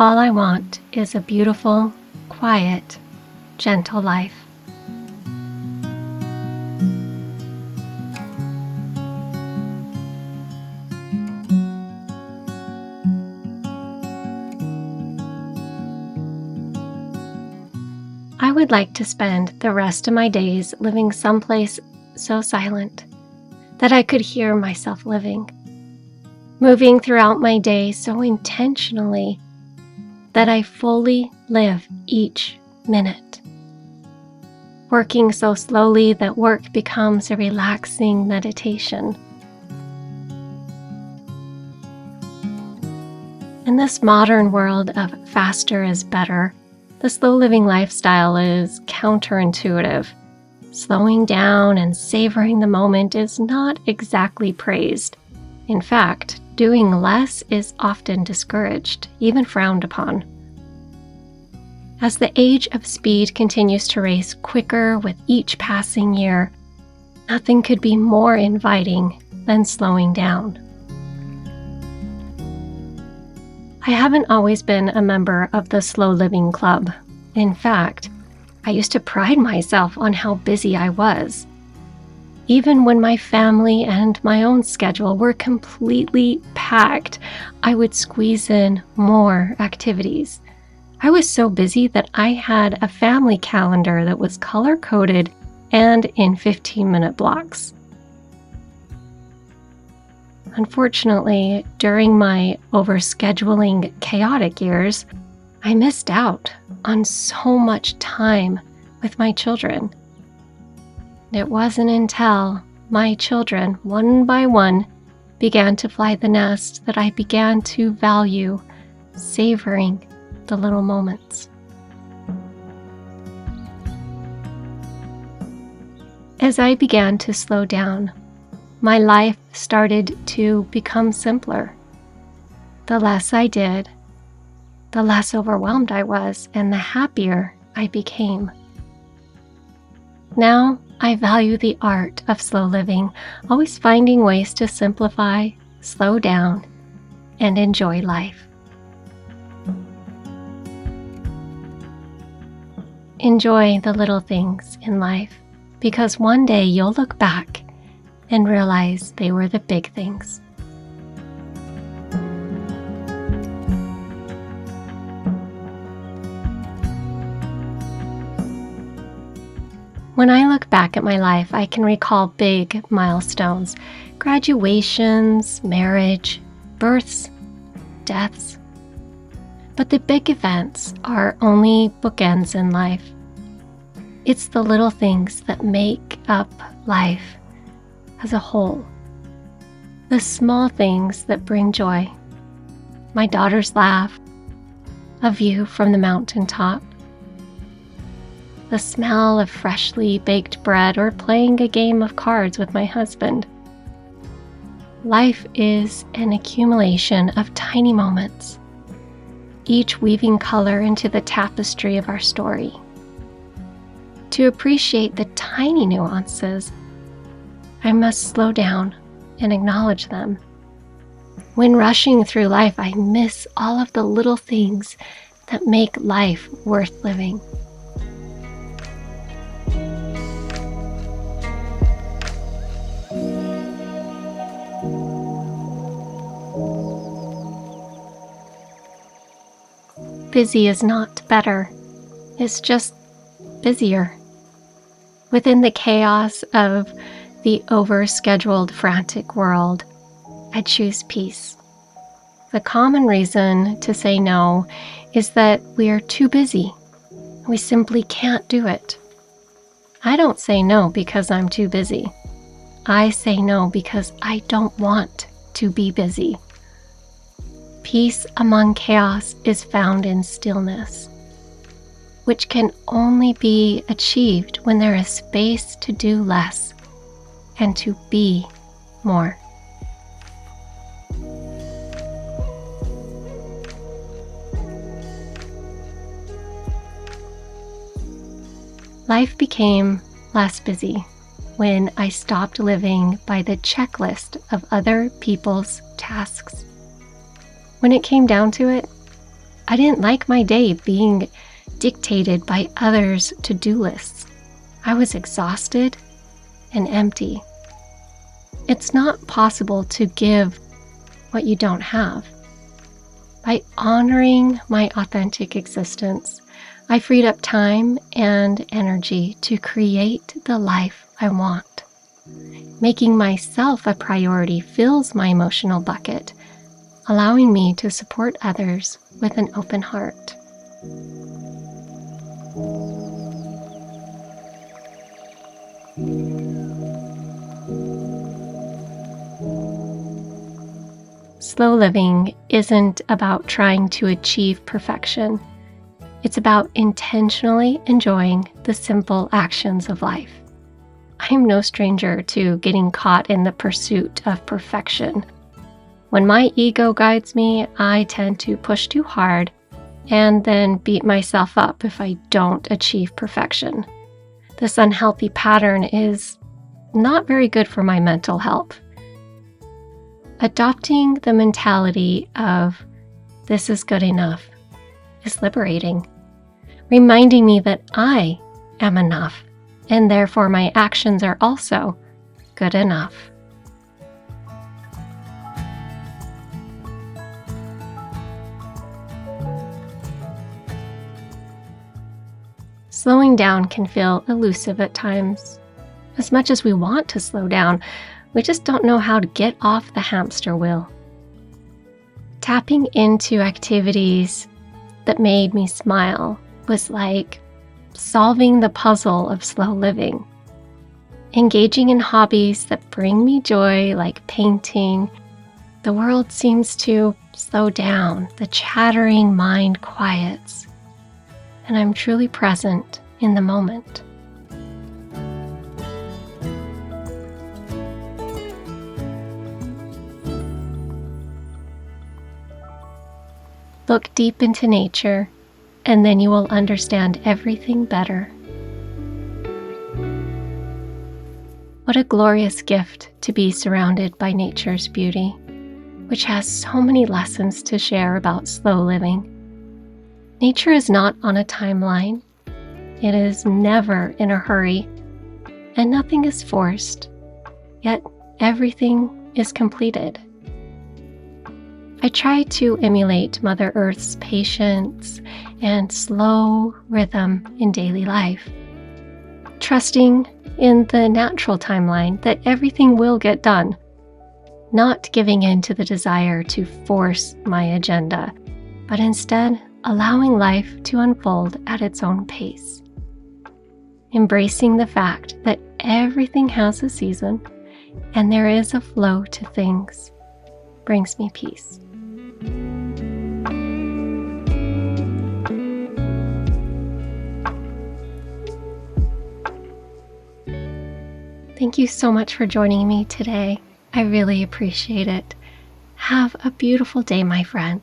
all I want is a beautiful, quiet, gentle life. I would like to spend the rest of my days living someplace so silent that I could hear myself living, moving throughout my day so intentionally that I fully live each minute, working so slowly that work becomes a relaxing meditation. In this modern world of faster is better, the slow living lifestyle is counterintuitive. Slowing down and savoring the moment is not exactly praised. In fact, doing less is often discouraged, even frowned upon. As the age of speed continues to race quicker with each passing year, nothing could be more inviting than slowing down. I haven't always been a member of the Slow Living Club. In fact, I used to pride myself on how busy I was. Even when my family and my own schedule were completely packed, I would squeeze in more activities. I was so busy that I had a family calendar that was color-coded and in 15-minute blocks. Unfortunately, during my overscheduling chaotic years, I missed out on so much time with my children. It wasn't until my children, one by one, began to fly the nest that I began to value savoring the little moments. As I began to slow down, my life started to become simpler. The less I did, the less overwhelmed I was, and the happier I became. Now, I value the art of slow living, always finding ways to simplify, slow down, and enjoy life. Enjoy the little things in life, because one day you'll look back and realize they were the big things. When I look back at my life, I can recall big milestones, graduations, marriage, births, deaths. But the big events are only bookends in life. It's the little things that make up life as a whole. The small things that bring joy. My daughter's laugh, a view from the mountaintop, the smell of freshly baked bread, or playing a game of cards with my husband. Life is an accumulation of tiny moments, each weaving color into the tapestry of our story. To appreciate the tiny nuances, I must slow down and acknowledge them. When rushing through life, I miss all of the little things that make life worth living. Busy is not better. It's just busier. Within the chaos of the overscheduled, frantic world, I choose peace. The common reason to say no is that we are too busy. We simply can't do it. I don't say no because I'm too busy. I say no because I don't want to be busy. Peace among chaos is found in stillness, which can only be achieved when there is space to do less and to be more. Life became less busy when I stopped living by the checklist of other people's tasks. When it came down to it, I didn't like my day being dictated by others' to-do lists. I was exhausted and empty. It's not possible to give what you don't have. By honoring my authentic existence, I freed up time and energy to create the life I want. Making myself a priority fills my emotional bucket, allowing me to support others with an open heart. Slow living isn't about trying to achieve perfection. It's about intentionally enjoying the simple actions of life. I'm no stranger to getting caught in the pursuit of perfection. When my ego guides me, I tend to push too hard and then beat myself up if I don't achieve perfection. This unhealthy pattern is not very good for my mental health. Adopting the mentality of "this is good enough" is liberating, reminding me that I am enough, and therefore my actions are also good enough. Slowing down can feel elusive at times. As much as we want to slow down, we just don't know how to get off the hamster wheel. Tapping into activities that made me smile was like solving the puzzle of slow living. Engaging in hobbies that bring me joy, like painting, the world seems to slow down, the chattering mind quiets, and I'm truly present in the moment. Look deep into nature, and then you will understand everything better. What a glorious gift to be surrounded by nature's beauty, which has so many lessons to share about slow living. Nature is not on a timeline. It is never in a hurry, and nothing is forced, yet everything is completed. I try to emulate Mother Earth's patience and slow rhythm in daily life, trusting in the natural timeline that everything will get done, not giving in to the desire to force my agenda, but instead allowing life to unfold at its own pace. Embracing the fact that everything has a season and there is a flow to things brings me peace. Thank you so much for joining me today. I really appreciate it. Have a beautiful day, my friend.